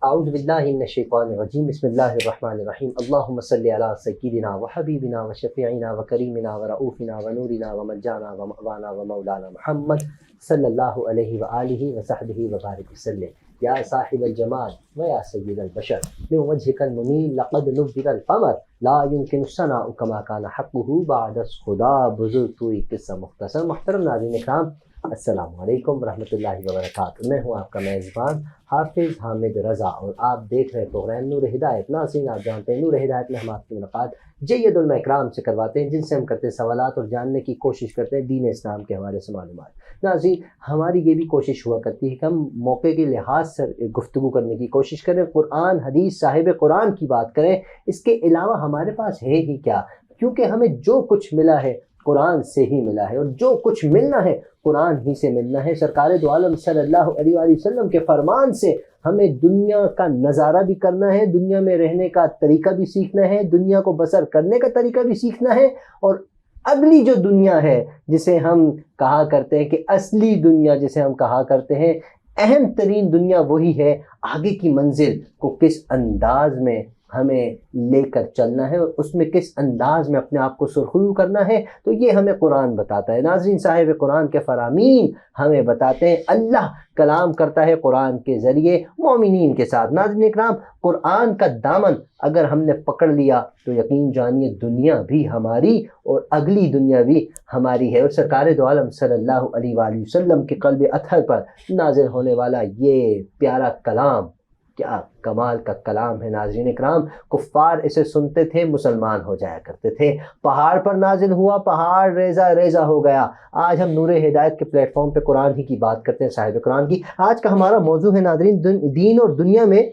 اعوذ باللہ من الشیطان الرجیم بسم اللہ الرحمن الرحیم اللہم صلی علی سیدنا و حبیبنا و شفیعنا و کریمنا و رؤوفنا و نورنا و ملجانا و مأوانا و مولانا محمد صلی اللہ علیہ وآلہ و صحبہ وبارک وسلم یا صاحب الجمال و یا سید البشر من وجهک المنیر لقد نبر القمر لا يمكن الثناء كما كان حقه بعد خدا بزرگ توئی قصہ مختصر۔ محترم ناظرین اکرام، السلام علیکم ورحمۃ اللہ وبرکاتہ۔ میں ہوں آپ کا میزبان حافظ حامد رضا اور آپ دیکھ رہے پروگرام نور ہدایت۔ ناظرین، آپ جانتے ہیں نور ہدایت میں ہم آپ کی ملاقات جید علماء اکرام سے کرواتے ہیں، جن سے ہم کرتے ہیں سوالات اور جاننے کی کوشش کرتے ہیں دین اسلام کے حوالے سے معلومات۔ ناظرین، ہماری یہ بھی کوشش ہوا کرتی ہے کہ ہم موقع کے لحاظ سے گفتگو کرنے کی کوشش کریں، قرآن حدیث صاحب قرآن کی بات کریں۔ اس کے علاوہ ہمارے پاس ہے ہی کیا، کیونکہ ہمیں جو کچھ ملا ہے قرآن سے ہی ملا ہے، اور جو کچھ ملنا ہے قرآن ہی سے ملنا ہے۔ سرکار دو عالم صلی اللہ علیہ وآلہ وسلم کے فرمان سے ہمیں دنیا کا نظارہ بھی کرنا ہے، دنیا میں رہنے کا طریقہ بھی سیکھنا ہے، دنیا کو بسر کرنے کا طریقہ بھی سیکھنا ہے، اور اگلی جو دنیا ہے جسے ہم کہا کرتے ہیں کہ اصلی دنیا جسے ہم کہا کرتے ہیں، اہم ترین دنیا وہی ہے، آگے کی منزل کو کس انداز میں ہمیں لے کر چلنا ہے اور اس میں کس انداز میں اپنے آپ کو سرخرو کرنا ہے، تو یہ ہمیں قرآن بتاتا ہے۔ ناظرین، صاحب قرآن کے فرامین ہمیں بتاتے ہیں، اللہ کلام کرتا ہے قرآن کے ذریعے مومنین کے ساتھ۔ ناظرین اکرام، قرآن کا دامن اگر ہم نے پکڑ لیا تو یقین جانیے دنیا بھی ہماری اور اگلی دنیا بھی ہماری ہے۔ اور سرکار دو عالم صلی اللہ علیہ وآلہ وسلم کے قلب اطہر پر نازل ہونے والا یہ پیارا کلام کیا کمال کا کلام ہے۔ ناظرین اکرام، کفار اسے سنتے تھے، مسلمان ہو جایا کرتے تھے۔ پہاڑ پر نازل ہوا، پہاڑ ریزہ ریزہ ہو گیا۔ آج ہم نور ہدایت کے پلیٹ فارم پہ قرآن ہی کی بات کرتے ہیں، صاحب قرآن کی۔ آج کا ہمارا موضوع ہے ناظرین، دین اور دنیا میں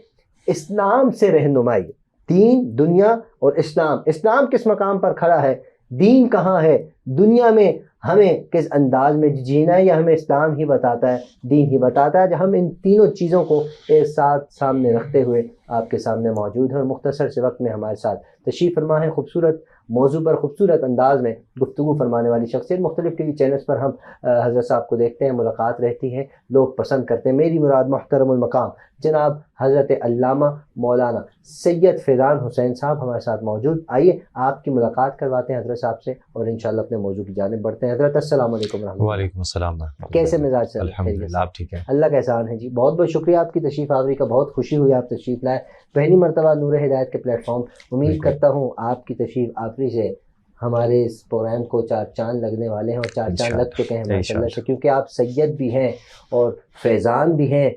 اسلام سے رہنمائی۔ دین، دنیا اور اسلام۔ اسلام کس مقام پر کھڑا ہے، دین کہاں ہے، دنیا میں ہمیں کس انداز میں جینا ہے، یا ہمیں اسلام ہی بتاتا ہے، دین ہی بتاتا ہے۔ ہم ان تینوں چیزوں کو ایک ساتھ سامنے رکھتے ہوئے آپ کے سامنے موجود ہیں، اور مختصر سے وقت میں ہمارے ساتھ تشریف فرما ہے خوبصورت موضوع پر خوبصورت انداز میں گفتگو فرمانے والی شخصیت۔ مختلف ٹی وی چینلز پر ہم حضرت صاحب کو دیکھتے ہیں، ملاقات رہتی ہے، لوگ پسند کرتے ہیں۔ میری مراد محترم المقام جناب حضرت علامہ مولانا سید فیضان حسین صاحب ہمارے ساتھ موجود۔ آئیے آپ کی ملاقات کرواتے ہیں حضرت صاحب سے اور انشاءاللہ اپنے موضوع کی جانب بڑھتے ہیں۔ حضرت السلام علیکم ورحمۃ اللہ۔ وعلیکم السلام ورحمۃ اللہ۔ کیسے مزاج سے؟ الحمدللہ، آپ ٹھیک ہیں؟ اللہ کا احسان ہے جی، بہت بہت شکریہ آپ کی تشریف آوری کا، بہت خوشی ہوئی آپ تشریف لائے، پہلی مرتبہ نور ہدایت کے پلیٹ فارم۔ امید کرتا ہوں آپ کی تشریف آوری سے ہمارے اس پروگرام کو چار چاند لگنے والے ہیں، اور چار چاند لگ چکے ہیں ماشاءاللہ سے، کیونکہ آپ سید بھی ہیں اور فیضان بھی ہیں،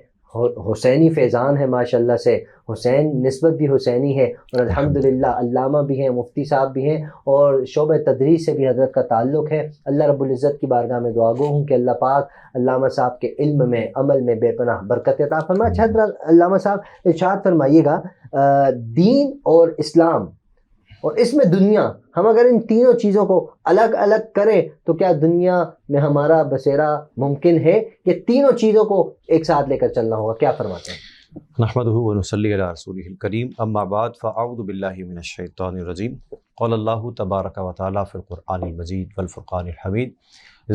حسینی فیضان ہے ماشاءاللہ سے، حسین نسبت بھی حسینی ہے، اور الحمدللہ علامہ بھی ہیں، مفتی صاحب بھی ہیں، اور شعبہ تدریس سے بھی حضرت کا تعلق ہے۔ اللہ رب العزت کی بارگاہ میں دعا گو ہوں کہ اللہ پاک علامہ صاحب کے علم میں، عمل میں بے پناہ برکت عطا فرمائے۔ اچھا حضرت علامہ صاحب ارشاد فرمائیے گا، دین اور اسلام اور اس میں دنیا، ہم اگر ان تینوں چیزوں کو الگ الگ کریں تو کیا دنیا میں ہمارا بسیرا ممکن ہے، کہ تینوں چیزوں کو ایک ساتھ لے کر چلنا ہوگا؟ کیا فرماتے ہیں؟ نحمدہ ونصلی علی رسولہ الکریم، اما بعد فاعوذ باللہ من الشیطان الرجیم۔ قال اللہ تبارک و تعالی فی القرآن المجید والفرقان الحمید،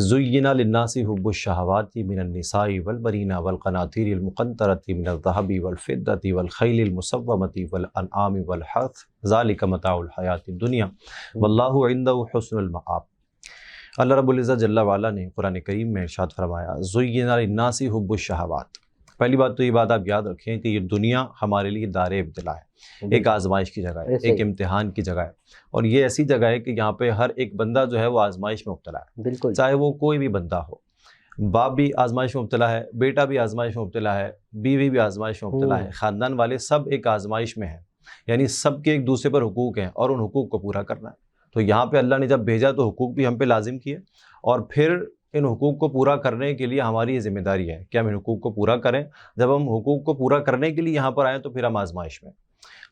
زین للناس حب الشہوات من النساء والبنین والقناطیر المقنطرۃ من الذہب والفضۃ والخیل المسومۃ والانعام والحرث ذلک متاع الحیاۃ الدنیا واللہ عندہ حسن المآب۔ اللہ رب العزت جل وعلا نے قرآن کریم میں ارشاد فرمایا، زین للناس حب الشہوات۔ پہلی بات تو یہ بات آپ یاد رکھیں کہ یہ دنیا ہمارے لیے دار ابتلا ہے، ایک آزمائش کی جگہ ہے، ایک امتحان کی جگہ ہے، اور یہ ایسی جگہ ہے کہ یہاں پہ ہر ایک بندہ جو ہے وہ آزمائش میں مبتلا ہے، بالکل، چاہے وہ کوئی بھی بندہ ہو۔ باپ بھی آزمائش میں مبتلا ہے، بیٹا بھی آزمائش میں مبتلا ہے، بیوی بھی آزمائش میں مبتلا ہے، خاندان والے سب ایک آزمائش میں ہیں، یعنی سب کے ایک دوسرے پر حقوق ہیں اور ان حقوق کو پورا کرنا ہے۔ تو یہاں پہ اللہ نے جب بھیجا تو حقوق بھی ہم پہ لازم کیے، اور پھر ان حقوق کو پورا کرنے کے لیے ہماری یہ ذمہ داری ہے کہ ہم ان حقوق کو پورا کریں۔ جب ہم حقوق کو پورا کرنے کے لیے یہاں پر آئیں تو پھر ہم آزمائش میں،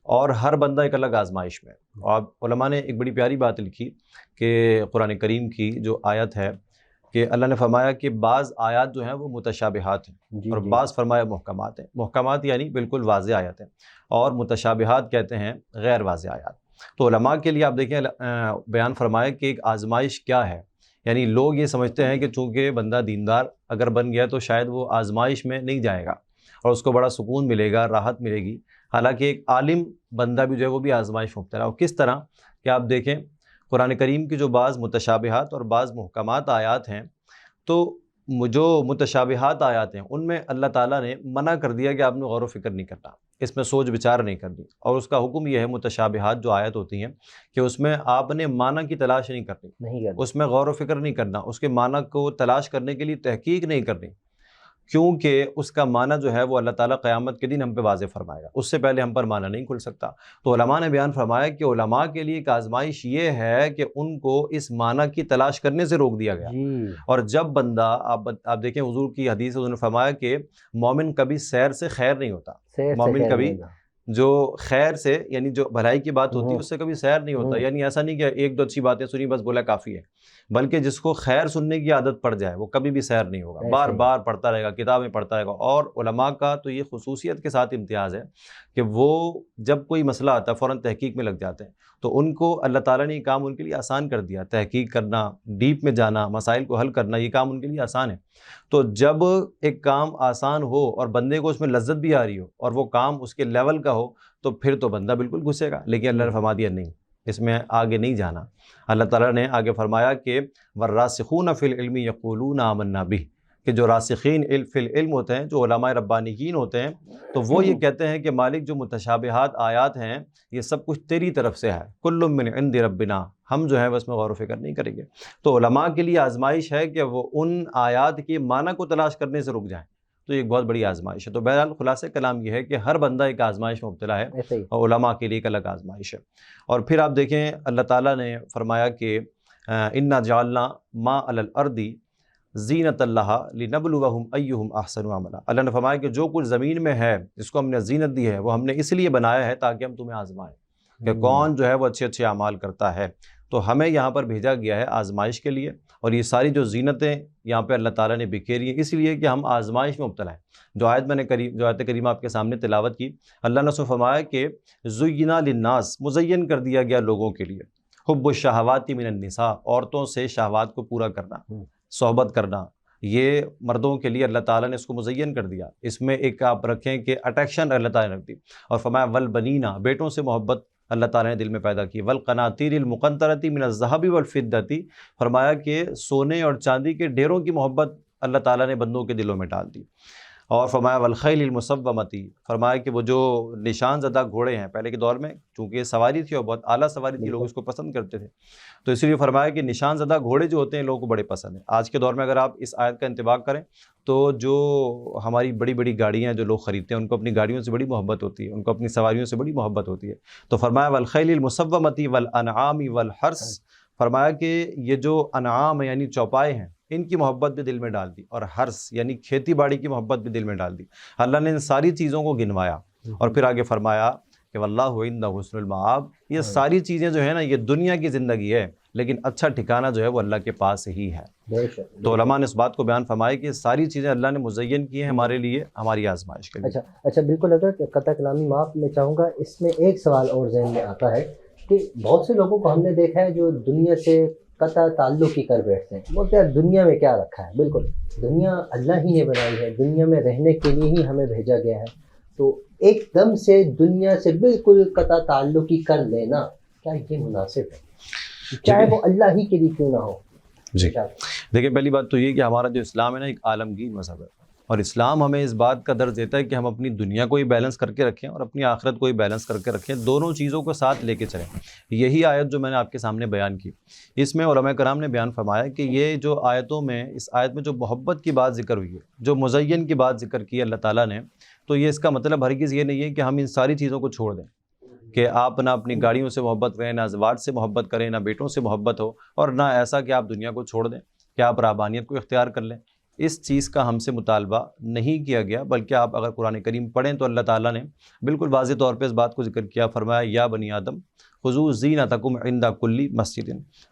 اور ہر بندہ ایک الگ آزمائش میں۔ اور علماء نے ایک بڑی پیاری بات لکھی کہ قرآن کریم کی جو آیت ہے کہ اللہ نے فرمایا کہ بعض آیات جو ہیں وہ متشابہات ہیں، اور بعض فرمایا محکمات ہیں۔ محکمات یعنی بالکل واضح آیات ہیں، اور متشابہات کہتے ہیں غیر واضح آیات۔ تو علماء کے لیے آپ دیکھیں بیان فرمایا کہ ایک آزمائش کیا ہے، یعنی لوگ یہ سمجھتے ہیں کہ چونکہ بندہ دیندار اگر بن گیا تو شاید وہ آزمائش میں نہیں جائے گا، اور اس کو بڑا سکون ملے گا، راحت ملے گی۔ حالانکہ ایک عالم بندہ بھی جو ہے وہ بھی آزمائش میں مبتلا ہو۔ کس طرح کہ آپ دیکھیں قرآن کریم کی جو بعض متشابہات اور بعض محکمات آیات ہیں، تو جو متشابہات آیات ہیں ان میں اللہ تعالیٰ نے منع کر دیا کہ آپ نے غور و فکر نہیں کرنا، اس میں سوچ بچار نہیں کرنی، اور اس کا حکم یہ ہے متشابہات جو آیت ہوتی ہیں کہ اس میں آپ نے معنی کی تلاش نہیں کرنی، اس میں غور و فکر نہیں کرنا، اس کے معنی کو تلاش کرنے کے لیے تحقیق نہیں کرنی، کیونکہ اس کا معنی جو ہے وہ اللہ تعالیٰ قیامت کے دن ہم پہ واضح فرمائے گا، اس سے پہلے ہم پر معنی نہیں کھل سکتا۔ تو علماء نے بیان فرمایا کہ علماء کے لیے ایک آزمائش یہ ہے کہ ان کو اس معنی کی تلاش کرنے سے روک دیا گیا۔ اور جب بندہ آپ دیکھیں حضور کی حدیث انہوں نے فرمایا کہ مومن کبھی سیر سے خیر نہیں ہوتا، مومن کبھی جو خیر سے یعنی جو بھلائی کی بات ہوتی ہے اس سے کبھی سیر نہیں ہوتا، یعنی ایسا نہیں کہ ایک دو اچھی باتیں سنی بس بولا کافی ہے، بلکہ جس کو خیر سننے کی عادت پڑ جائے وہ کبھی بھی سیر نہیں ہوگا، بار بار پڑھتا رہے گا، کتابیں پڑھتا رہے گا۔ اور علماء کا تو یہ خصوصیت کے ساتھ امتیاز ہے کہ وہ جب کوئی مسئلہ آتا ہے فوراً تحقیق میں لگ جاتے ہیں، تو ان کو اللہ تعالیٰ نے یہ کام ان کے لیے آسان کر دیا، تحقیق کرنا، ڈیپ میں جانا، مسائل کو حل کرنا، یہ کام ان کے لیے آسان ہے۔ تو جب ایک کام آسان ہو اور بندے کو اس میں لذت بھی آ رہی ہو اور وہ کام اس کے لیول کا ہو تو پھر تو بندہ بالکل گھسے گا، لیکن اللہ نے فرما دیا نہیں، اس میں آگے نہیں جانا۔ اللہ تعالیٰ نے آگے فرمایا کہ وَالرَّاسِخُونَ فِي الْعِلْمِ يَقُولُونَ آمَنَّا بِهِ، کہ جو راسخین فی العلم ہوتے ہیں، جو علماء ربانیین ہوتے ہیں، تو وہ یہ کہتے ہیں کہ مالک جو متشابہات آیات ہیں یہ سب کچھ تیری طرف سے ہے، کل من عند ربنا، ہم جو ہے بس میں غور و فکر نہیں کریں گے۔ تو علماء کے لیے آزمائش ہے کہ وہ ان آیات کے معنی کو تلاش کرنے سے رک جائیں، تو یہ ایک بہت بڑی آزمائش ہے۔ تو بہرحال خلاصہ کلام یہ ہے کہ ہر بندہ ایک آزمائش میں مبتلا ہے، اور علماء کے لیے ایک الگ آزمائش ہے۔ اور پھر آپ دیکھیں اللہ تعالیٰ نے فرمایا کہ انا جعلنا ما علی الارض زینت اللہ لنبلوہم ایہم احسن عملا، اللہ نے فرمایا کہ جو کچھ زمین میں ہے جس کو ہم نے زینت دی ہے وہ ہم نے اس لیے بنایا ہے تاکہ ہم تمہیں آزمائیں کہ کون جو ہے وہ اچھے اچھے اعمال کرتا ہے۔ تو ہمیں یہاں پر بھیجا گیا ہے آزمائش کے لیے، اور یہ ساری جو زینتیں یہاں پہ اللہ تعالیٰ نے بکھیری ہیں اس لیے کہ ہم آزمائش میں مبتلا ہیں۔ جو آیت میں نے جو آیت کریمہ آپ کے سامنے تلاوت کی، اللہ نے اس میں فرمایا کہ زینا للناس، مزین کر دیا گیا لوگوں کے لیے، حب الشہوات من النساء، عورتوں سے شہوات کو پورا کرنا، صحبت کرنا، یہ مردوں کے لیے اللہ تعالیٰ نے اس کو مزین کر دیا۔ اس میں ایک آپ رکھیں کہ اٹیکشن اللہ تعالیٰ نے رکھ دی، اور فرمایا والبنینا، بیٹوں سے محبت اللہ تعالیٰ نے دل میں پیدا کی، والقناطیر المقنطرۃ من الذہب والفضۃ، فرمایا کہ سونے اور چاندی کے ڈھیروں کی محبت اللہ تعالیٰ نے بندوں کے دلوں میں ڈال دی، اور فرمایا والخیل المصومۃ، فرمایا کہ وہ جو نشان زدہ گھوڑے ہیں، پہلے کے دور میں چونکہ یہ سواری تھی اور بہت اعلیٰ سواری تھی، لوگ اس کو پسند کرتے تھے، تو اس لیے فرمایا کہ نشان زدہ گھوڑے جو ہوتے ہیں لوگوں کو بڑے پسند ہیں۔ آج کے دور میں اگر آپ اس آیت کا انطباق کریں تو جو ہماری بڑی بڑی گاڑیاں جو لوگ خریدتے ہیں ان کو اپنی گاڑیوں سے بڑی محبت ہوتی ہے، ان کو اپنی سواریوں سے بڑی محبت ہوتی ہے، تو فرمایا والخیل المصومۃ والانعام والحرث، فرمایا کہ یہ جو انعام یعنی چوپائے ہیں ان کی محبت بھی دل میں ڈال دی، اور حرث یعنی کھیتی باڑی کی محبت بھی دل میں ڈال دی۔ اللہ نے ان ساری چیزوں کو گنوایا، اور پھر آگے فرمایا کہ واللہ عندہ حسن المآب، یہ ساری چیزیں جو ہے نا یہ دنیا کی زندگی ہے، لیکن اچھا ٹھکانہ جو ہے وہ اللہ کے پاس ہی ہے۔ تو علماء نے اس بات کو بیان فرمایا کہ ساری چیزیں اللہ نے مزین کی ہیں ہمارے لیے، ہماری آزمائش کے لیے۔ اچھا بالکل حضرت، قطع کلامی معاف میں چاہوں گا، اس میں ایک سوال اور ذہن میں آتا ہے کہ بہت سے لوگوں کو ہم نے دیکھا ہے جو دنیا سے قطع تعلق ہی کر بیٹھتے ہیں، بولتے ہیں دنیا میں کیا رکھا ہے، بالکل دنیا اللہ ہی نے بنائی ہے، دنیا میں رہنے کے لیے ہی ہمیں بھیجا گیا ہے، تو ایک دم سے دنیا سے بالکل قطع تعلق ہی کر لینا کیا یہ مناسب ہے، چاہے وہ اللہ ہی کے لیے کیوں نہ ہو؟ جی دیکھیں، پہلی بات تو یہ کہ ہمارا جو اسلام ہے نا ایک عالمگیر مذہب ہے، اور اسلام ہمیں اس بات کا درس دیتا ہے کہ ہم اپنی دنیا کو ہی بیلنس کر کے رکھیں اور اپنی آخرت کو ہی بیلنس کر کے رکھیں، دونوں چیزوں کو ساتھ لے کے چلیں۔ یہی آیت جو میں نے آپ کے سامنے بیان کی، اس میں علماء کرام نے بیان فرمایا کہ یہ جو آیتوں میں، اس آیت میں جو محبت کی بات ذکر ہوئی ہے، جو مزین کی بات ذکر کی ہے اللہ تعالیٰ نے، تو یہ اس کا مطلب ہرگز یہ نہیں ہے کہ ہم ان ساری چیزوں کو چھوڑ دیں، کہ آپ نہ اپنی گاڑیوں سے محبت کریں، نہ ازواج سے محبت کریں، نہ بیٹوں سے محبت ہو، اور نہ ایسا کہ آپ دنیا کو چھوڑ دیں، کہ آپ رہبانیت کو اختیار کر لیں۔ اس چیز کا ہم سے مطالبہ نہیں کیا گیا، بلکہ آپ اگر قرآن کریم پڑھیں تو اللہ تعالیٰ نے بالکل واضح طور پہ اس بات کو ذکر کیا، فرمایا یا بنی آدم خذوا زینتکم عند کل مسجد،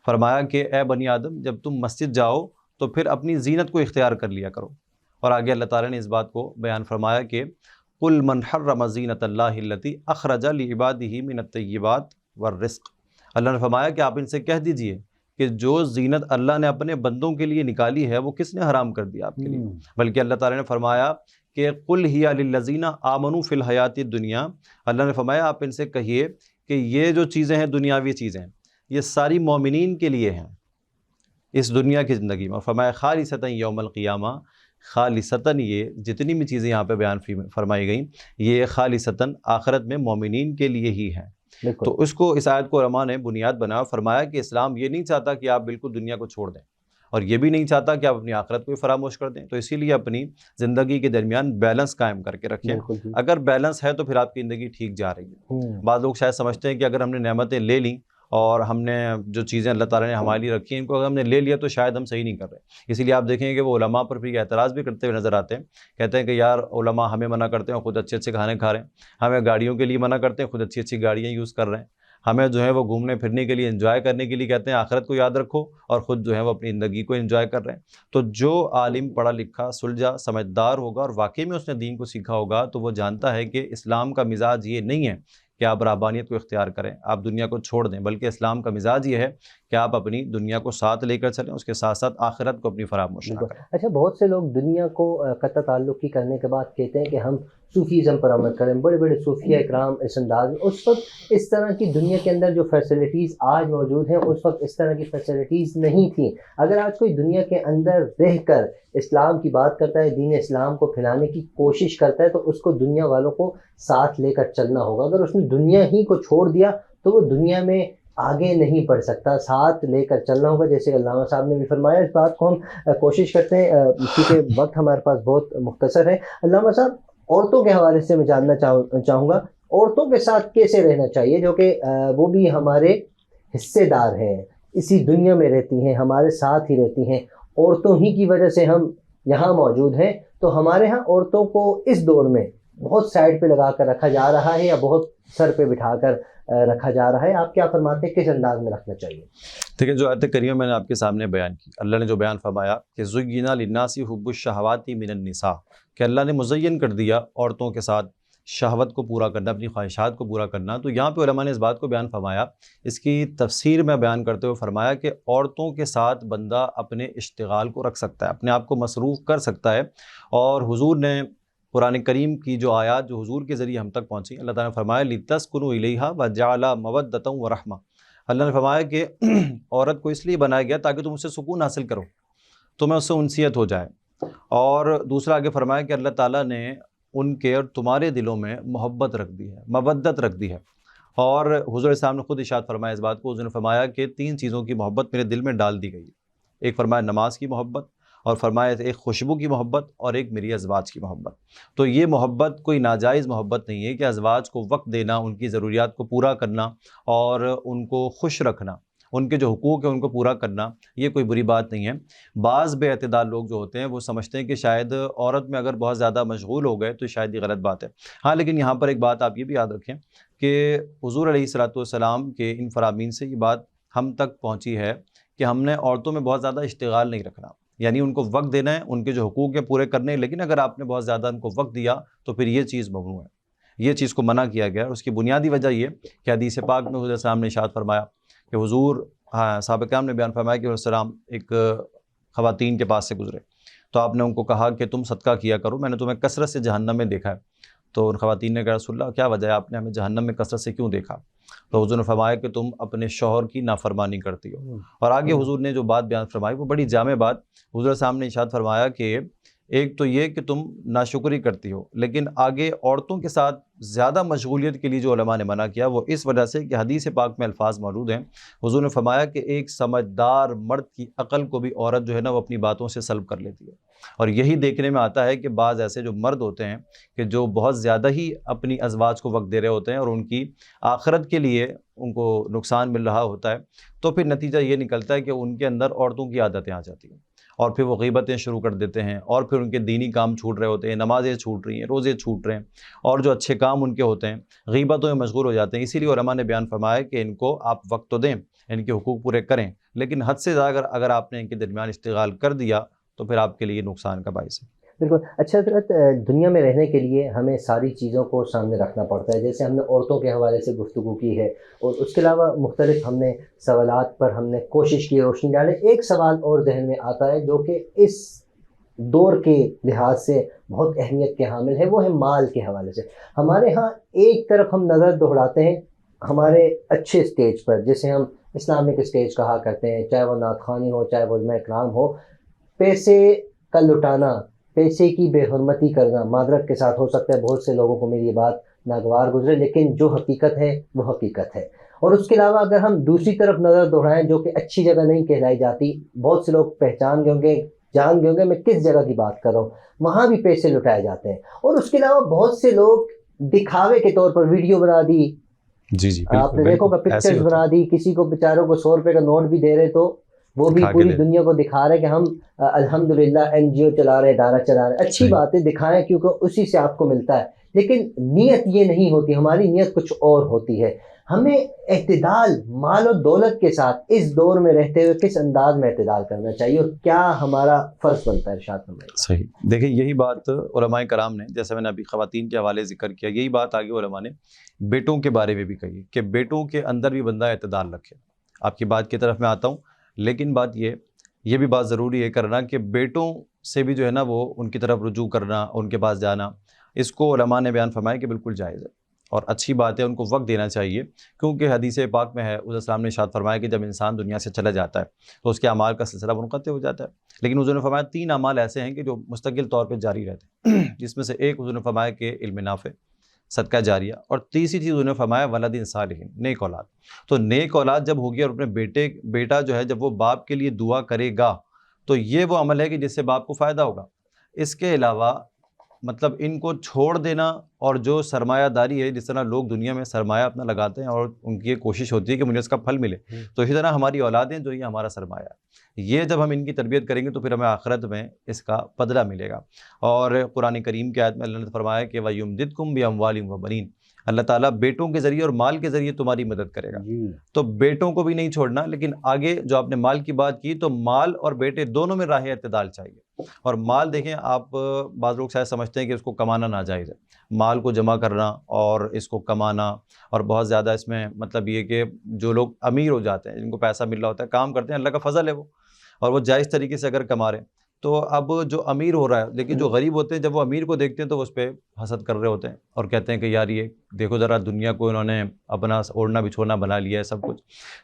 فرمایا کہ اے بنی آدم جب تم مسجد جاؤ تو پھر اپنی زینت کو اختیار کر لیا کرو۔ اور آگے اللہ تعالیٰ نے اس بات کو بیان فرمایا کہ قل من حرم زینت اللہ التی اخرج لعبادہ من الطیبات والرزق، اللہ نے فرمایا کہ آپ ان سے کہہ دیجئے کہ جو زینت اللہ نے اپنے بندوں کے لیے نکالی ہے وہ کس نے حرام کر دیا آپ کے لیے، بلکہ اللہ تعالیٰ نے فرمایا کہ قل ہی للذین آمنوا فی الحیات الدنیا، اللہ نے فرمایا آپ ان سے کہیے کہ یہ جو چیزیں ہیں دنیاوی چیزیں یہ ساری مومنین کے لیے ہیں اس دنیا کی زندگی میں. فرمایا خالصتاً یوم القیامہ، خالصتاً یہ جتنی بھی چیزیں یہاں پہ بیان فرمائی گئیں یہ خالصتاً آخرت میں مومنین کے لیے ہی ہیں. تو اس کو اس آیت کو علماء نے بنیاد بنایا، فرمایا کہ اسلام یہ نہیں چاہتا کہ آپ بالکل دنیا کو چھوڑ دیں، اور یہ بھی نہیں چاہتا کہ آپ اپنی آخرت کو فراموش کر دیں. تو اسی لیے اپنی زندگی کے درمیان بیلنس قائم کر کے رکھیں. اگر بیلنس ہے تو پھر آپ کی زندگی ٹھیک جا رہی ہے. بعض لوگ شاید سمجھتے ہیں کہ اگر ہم نے نعمتیں لے لیں اور ہم نے جو چیزیں اللہ تعالیٰ نے ہمارے لیے رکھی ہیں ان کو اگر ہم نے لے لیا تو شاید ہم صحیح نہیں کر رہے. اسی لیے آپ دیکھیں کہ وہ علماء پر بھی اعتراض بھی کرتے ہوئے نظر آتے ہیں، کہتے ہیں کہ یار علماء ہمیں منع کرتے ہیں خود اچھے اچھے کھانے کھا رہے ہیں، ہمیں گاڑیوں کے لیے منع کرتے ہیں خود اچھی اچھی گاڑیاں یوز کر رہے ہیں، ہمیں جو ہے وہ گھومنے پھرنے کے لیے انجوائے کرنے کے لیے کہتے ہیں آخرت کو یاد رکھو، اور خود جو ہے وہ اپنی زندگی کو انجوائے کر رہے ہیں. تو جو عالم پڑھا لکھا سلجھا سمجھدار ہوگا اور واقعی میں اس نے دین کو سیکھا ہوگا تو وہ جانتا ہے کہ اسلام کا مزاج یہ نہیں ہے کہ آپ رہبانیت کو اختیار کریں، آپ دنیا کو چھوڑ دیں، بلکہ اسلام کا مزاج یہ ہے کہ آپ اپنی دنیا کو ساتھ لے کر چلیں، اس کے ساتھ ساتھ آخرت کو اپنی فراموش نہ کریں. اچھا، بہت سے لوگ دنیا کو قطع تعلق کی کرنے کے بعد کہتے ہیں کہ ہم صوفیزم پر عمل کریں، بڑے بڑے صوفیہ اکرام اس انداز میں. اس وقت اس طرح کی دنیا کے اندر جو فیسلٹیز آج موجود ہیں اس وقت اس طرح کی فیسلٹیز نہیں تھیں. اگر آج کوئی دنیا کے اندر رہ کر اسلام کی بات کرتا ہے، دین اسلام کو پھیلانے کی کوشش کرتا ہے، تو اس کو دنیا والوں کو ساتھ لے کر چلنا ہوگا. اگر اس نے دنیا ہی کو چھوڑ دیا تو وہ دنیا میں آگے نہیں بڑھ سکتا، ساتھ لے کر چلنا ہوگا. جیسے علامہ صاحب نے بھی فرمایا، اس بات کو ہم کوشش کرتے ہیں کیونکہ وقت ہمارے پاس بہت مختصر ہے. علامہ صاحب، عورتوں کے حوالے سے میں جاننا چاہوں گا عورتوں کے ساتھ کیسے رہنا چاہیے، جو کہ وہ بھی ہمارے حصے دار ہیں، اسی دنیا میں رہتی ہیں، ہمارے ساتھ ہی رہتی ہیں، عورتوں ہی کی وجہ سے ہم یہاں موجود ہیں. تو ہمارے ہاں عورتوں کو اس دور میں بہت سائڈ پہ لگا کر رکھا جا رہا ہے یا بہت سر پہ بٹھا کر رکھا جا رہا ہے، آپ کیا فرماتے ہیں کس انداز میں رکھنا چاہیے؟ دیکھیں، جو آیت کریمہ میں نے آپ کے سامنے بیان کی، اللہ نے جو بیان فرمایا کہ زُیِّنَ لِلنَّاسِ حُبُّ الشَّهَوَاتِ مِنَ النِّسَاءِ، کہ اللہ نے مزین کر دیا عورتوں کے ساتھ شہوت کو پورا کرنا، اپنی خواہشات کو پورا کرنا. تو یہاں پہ علماء نے اس بات کو بیان فرمایا، اس کی تفسیر میں بیان کرتے ہوئے فرمایا کہ عورتوں کے ساتھ بندہ اپنے اشتغال کو رکھ سکتا ہے، اپنے آپ کو مصروف کر سکتا ہے. اور حضور نے قرآن کریم کی جو آیات جو حضور کے ذریعے ہم تک پہنچی، اللہ تعالیٰ نے فرمایا لِتَسْكُنُوا إِلَيْهَا وَجَعَلَ مَوَدَّةً وَرَحْمَةً. اللہ نے فرمایا کہ عورت کو اس لیے بنایا گیا تاکہ تم اس سے سکون حاصل کرو، تمہیں اس سے انسیت ہو جائے. اور دوسرا آگے فرمایا کہ اللہ تعالیٰ نے ان کے اور تمہارے دلوں میں محبت رکھ دی ہے، مودت رکھ دی ہے. اور حضور اسلام نے خود ارشاد فرمایا اس بات کو، حضور نے فرمایا کہ 3 چیزوں کی محبت میرے دل میں ڈال دی گئی ہے. ایک فرمایا نماز کی محبت، اور فرمایا ایک خوشبو کی محبت، اور ایک میری ازواج کی محبت. تو یہ محبت کوئی ناجائز محبت نہیں ہے کہ ازواج کو وقت دینا، ان کی ضروریات کو پورا کرنا اور ان کو خوش رکھنا، ان کے جو حقوق ہیں ان کو پورا کرنا، یہ کوئی بری بات نہیں ہے. بعض بے اعتدال لوگ جو ہوتے ہیں وہ سمجھتے ہیں کہ شاید عورت میں اگر بہت زیادہ مشغول ہو گئے تو شاید یہ غلط بات ہے. ہاں، لیکن یہاں پر ایک بات آپ یہ بھی یاد رکھیں کہ حضور علیہ الصلوۃ والسلام کے ان فرامین سے یہ بات ہم تک پہنچی ہے کہ ہم نے عورتوں میں بہت زیادہ اشتغال نہیں رکھنا، یعنی ان کو وقت دینا ہے، ان کے جو حقوق ہیں پورے کرنے ہیں. لیکن اگر آپ نے بہت زیادہ ان کو وقت دیا تو پھر یہ چیز ممنوع ہے، یہ چیز کو منع کیا گیا ہے. اس کی بنیادی وجہ یہ کہ حدیث پاک میں حضور السلام نے ارشاد فرمایا کہ حضور صحابہ کرام نے بیان فرمایا کہ حضور السلام ایک خواتین کے پاس سے گزرے تو آپ نے ان کو کہا کہ تم صدقہ کیا کرو، میں نے تمہیں کثرت سے جہنم میں دیکھا ہے. تو ان خواتین نے کہا رسول اللہ کیا وجہ ہے، آپ نے ہمیں جہنم میں کثرت سے کیوں دیکھا؟ تو حضور نے فرمایا کہ تم اپنے شوہر کی نافرمانی کرتی ہو. اور آگے حضور نے جو بات بیان فرمائی وہ بڑی جامع بات. حضور صاحب نے ارشاد فرمایا کہ ایک تو یہ کہ تم ناشکری کرتی ہو، لیکن آگے عورتوں کے ساتھ زیادہ مشغولیت کے لیے جو علماء نے منع کیا وہ اس وجہ سے کہ حدیث پاک میں الفاظ موجود ہیں. حضور نے فرمایا کہ ایک سمجھدار مرد کی عقل کو بھی عورت جو ہے نا وہ اپنی باتوں سے سلب کر لیتی ہے. اور یہی دیکھنے میں آتا ہے کہ بعض ایسے جو مرد ہوتے ہیں کہ جو بہت زیادہ ہی اپنی ازواج کو وقت دے رہے ہوتے ہیں اور ان کی آخرت کے لیے ان کو نقصان مل رہا ہوتا ہے، تو پھر نتیجہ یہ نکلتا ہے کہ ان کے اندر عورتوں کی عادتیں آ جاتی ہیں اور پھر وہ غیبتیں شروع کر دیتے ہیں، اور پھر ان کے دینی کام چھوٹ رہے ہوتے ہیں، نمازیں چھوٹ رہی ہیں، روزے چھوٹ رہے ہیں، اور جو اچھے کام ان کے ہوتے ہیں غیبتوں میں مشغول ہو جاتے ہیں. اسی لیے علماء نے بیان فرمایا کہ ان کو آپ وقت تو دیں، ان کے حقوق پورے کریں، لیکن حد سے زیادہ اگر آپ نے ان کے درمیان اشتغال کر دیا تو پھر آپ کے لیے نقصان کا باعث ہے. بالکل. اچھا حضرت، دنیا میں رہنے کے لیے ہمیں ساری چیزوں کو سامنے رکھنا پڑتا ہے. جیسے ہم نے عورتوں کے حوالے سے گفتگو کی ہے اور اس کے علاوہ مختلف ہم نے سوالات پر ہم نے کوشش کی روشنی ڈالے. ایک سوال اور ذہن میں آتا ہے جو کہ اس دور کے لحاظ سے بہت اہمیت کے حامل ہے، وہ ہے مال کے حوالے سے۔ ہمارے ہاں ایک طرف ہم نظر دوہراتے ہیں ہمارے اچھے اسٹیج پر، جسے ہم اسلامک اسٹیج کہا کرتے ہیں، چاہے وہ نعت خوانی ہو، چاہے وہ عزم اکرام ہو، پیسے کا لٹانا، پیسے کی بے حرمتی کرنا، معذرت کے ساتھ ہو سکتا ہے بہت سے لوگوں کو میری یہ بات ناگوار گزرے، لیکن جو حقیقت ہے وہ حقیقت ہے۔ اور اس کے علاوہ اگر ہم دوسری طرف نظر دوہرائیں جو کہ اچھی جگہ نہیں کہلائی جاتی، بہت سے لوگ پہچان گئے ہوں گے، جان گئے ہوں گے میں کس جگہ کی بات کر رہا ہوں، وہاں بھی پیسے لٹائے جاتے ہیں۔ اور اس کے علاوہ بہت سے لوگ دکھاوے کے طور پر ویڈیو بنا دی، جی جی آپ نے دیکھو کہ پکچرز بنا دی، کسی کو بیچاروں کو 100 روپے کا نوٹ بھی دے رہے تو وہ بھی پوری دنیا کو دکھا رہے کہ ہم الحمدللہ NGO چلا رہے، ادارہ چلا رہے۔ اچھی بات ہے، دکھائیں کیونکہ اسی سے آپ کو ملتا ہے، لیکن نیت یہ نہیں ہوتی، ہماری نیت کچھ اور ہوتی ہے۔ ہمیں اعتدال مال و دولت کے ساتھ اس دور میں رہتے ہوئے کس انداز میں اعتدال کرنا چاہیے اور کیا ہمارا فرض بنتا ہے، ارشاد فرمائیے۔ صحیح، دیکھیں یہی بات علماء کرام نے، جیسے میں نے ابھی خواتین کے حوالے ذکر کیا، یہی بات آگے علماء نے بیٹوں کے بارے میں بھی کہی کہ بیٹوں کے اندر بھی بندہ اعتدال رکھے۔ آپ کی بات کی طرف میں آتا ہوں، لیکن بات یہ بھی بات ضروری ہے کرنا کہ بیٹوں سے بھی جو ہے نا وہ ان کی طرف رجوع کرنا، ان کے پاس جانا، اس کو علماء نے بیان فرمایا کہ بالکل جائز ہے اور اچھی بات ہے، ان کو وقت دینا چاہیے، کیونکہ حدیث پاک میں ہے، حضور السلام نے ارشاد فرمایا کہ جب انسان دنیا سے چلا جاتا ہے تو اس کے اعمال کا سلسلہ منقطع ہو جاتا ہے، لیکن حضور نے فرمایا 3 اعمال ایسے ہیں کہ جو مستقل طور پہ جاری رہتے ہیں، جس میں سے ایک حضور نے فرمایا کہ علم نافع، صدقہ جاریہ، اور تیسری چیز حضور نے فرمایا ولد صالح، نیک اولاد۔ تو نیک اولاد جب ہوگی اور اپنے بیٹا جو ہے جب وہ باپ کے لیے دعا کرے گا تو یہ وہ عمل ہے کہ جس سے باپ کو فائدہ ہوگا۔ اس کے علاوہ مطلب ان کو چھوڑ دینا، اور جو سرمایہ داری ہے، جس طرح لوگ دنیا میں سرمایہ اپنا لگاتے ہیں اور ان کی یہ کوشش ہوتی ہے کہ مجھے اس کا پھل ملے، تو اسی طرح ہماری اولادیں جو یہ ہمارا سرمایہ ہے، یہ جب ہم ان کی تربیت کریں گے تو پھر ہمیں آخرت میں اس کا بدلہ ملے گا۔ اور قرآن کریم کی آیت میں اللہ نے فرمایا کہ وَيُمْدِدْكُمْ بِأَمْوَالٍ وَبَنِينَ، اللہ تعالیٰ بیٹوں کے ذریعے اور مال کے ذریعے تمہاری مدد کرے گا۔ تو بیٹوں کو بھی نہیں چھوڑنا، لیکن آگے جو آپ نے مال کی بات کی تو مال اور بیٹے دونوں میں راہ اعتدال چاہیے۔ اور مال دیکھیں آپ، بعض لوگ شاید سمجھتے ہیں کہ اس کو کمانا ناجائز ہے، مال کو جمع کرنا اور اس کو کمانا، اور بہت زیادہ اس میں مطلب یہ کہ جو لوگ امیر ہو جاتے ہیں، جن کو پیسہ مل رہا ہوتا ہے، کام کرتے ہیں، اللہ کا فضل ہے وہ، اور وہ جائز طریقے سے اگر کما رہے ہیں، تو اب جو امیر ہو رہا ہے، لیکن جو غریب ہوتے ہیں جب وہ امیر کو دیکھتے ہیں تو وہ اس پہ حسد کر رہے ہوتے ہیں اور کہتے ہیں کہ یار یہ دیکھو ذرا دنیا کو انہوں نے اپنا اوڑھنا بچھونا بنا لیا ہے سب کچھ۔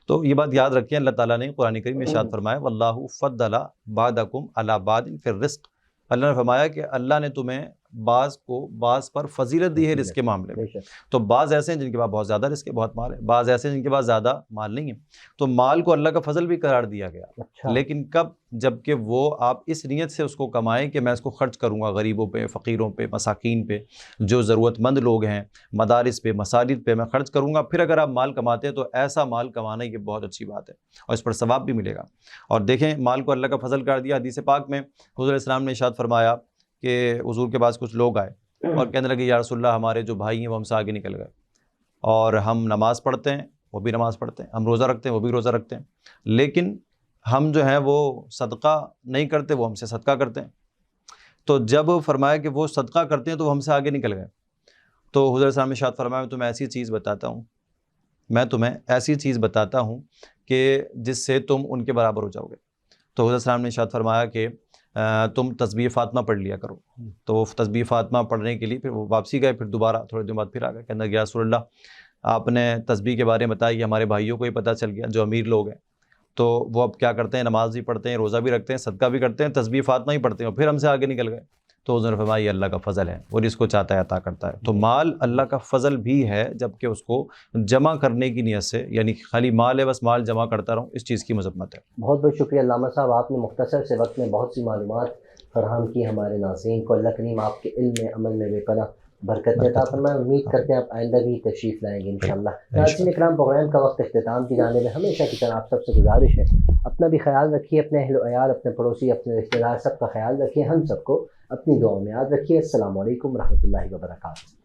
تو یہ بات یاد رکھیں، اللہ تعالیٰ نے قرآن کریم میں ارشاد فرمایا واللہ فضل بعضکم علی بعض فی الرزق، اللہ نے فرمایا کہ اللہ نے تمہیں بعض کو بعض پر فضیلت دی ہے رزق کے معاملے میں۔ تو بعض ایسے ہیں جن کے پاس بہت زیادہ رزق ہے، بہت مال ہے، بعض ایسے ہیں جن کے پاس زیادہ مال نہیں ہے، تو مال کو اللہ کا فضل بھی قرار دیا گیا، لیکن کب؟ جب کہ وہ آپ اس نیت سے اس کو کمائیں کہ میں اس کو خرچ کروں گا غریبوں پہ، فقیروں پہ، مساکین پہ، جو ضرورت مند لوگ ہیں، مدارس پہ، مساجد پہ میں خرچ کروں گا۔ پھر اگر آپ مال کماتے ہیں تو ایسا مال کمانا یہ بہت اچھی بات ہے اور اس پر ثواب بھی ملے گا۔ اور دیکھیں مال کو اللہ کا فضل قرار دیا، حدیث پاک میں حضور علیہ السلام نے ارشاد فرمایا کہ حضور کے پاس کچھ لوگ آئے اور کہنے لگے یا رسول اللہ ہمارے جو بھائی ہیں وہ ہم سے آگے نکل گئے، اور ہم نماز پڑھتے ہیں وہ بھی نماز پڑھتے ہیں، ہم روزہ رکھتے ہیں وہ بھی روزہ رکھتے ہیں، لیکن ہم جو ہیں وہ صدقہ نہیں کرتے، وہ ہم سے صدقہ کرتے ہیں۔ تو جب فرمایا کہ وہ صدقہ کرتے ہیں تو وہ ہم سے آگے نکل گئے، تو حضور علیہ السلام نے ارشاد فرمایا میں تمہیں ایسی چیز بتاتا ہوں کہ جس سے تم ان کے برابر ہو جاؤ گے۔ تو حضور علیہ السلام نے ارشاد فرمایا کہ تم تسبیح فاطمہ پڑھ لیا کرو۔ تو وہ تسبیح فاطمہ پڑھنے کے لیے پھر وہ واپسی گئے، پھر دوبارہ تھوڑے دن بعد پھر آ گئے، کہنے لگے یا رسول اللہ آپ نے تسبیح کے بارے میں بتایا، یہ ہمارے بھائیوں کو ہی پتہ چل گیا جو امیر لوگ ہیں، تو وہ اب کیا کرتے ہیں، نماز بھی پڑھتے ہیں، روزہ بھی رکھتے ہیں، صدقہ بھی کرتے ہیں، تسبیح فاطمہ ہی پڑھتے ہیں، اور پھر ہم سے آگے نکل گئے۔ تو حضور نے فرمایا یہ اللہ کا فضل ہے، وہ جس کو چاہتا ہے عطا کرتا ہے۔ تو مال اللہ کا فضل بھی ہے، جبکہ اس کو جمع کرنے کی نیت سے، یعنی خالی مال ہے بس مال جمع کرتا رہوں، اس چیز کی مذمت ہے۔ بہت بہت شکریہ علامہ صاحب، آپ نے مختصر سے وقت میں بہت سی معلومات فراہم کی ہمارے ناظرین کو۔ اللہ کریم آپ کے علم میں، عمل میں بے پناہ برکت عطا فرمائے۔ امید کرتے ہیں آپ آئندہ بھی تشریف لائیں گے انشاءاللہ۔ ناظرین اکرام، پروگرام کا وقت اختتام کی جانب ہے، ہمیشہ کی طرح آپ سب سے گزارش ہے اپنا بھی خیال رکھیے، اپنے اہل و عیال، اپنے پڑوسی، اپنے رشتہ دار، سب کا خیال رکھیے، ہم سب کو اپنی دعاؤں میں یاد رکھیے۔ السلام علیکم ورحمۃ اللہ وبرکاتہ۔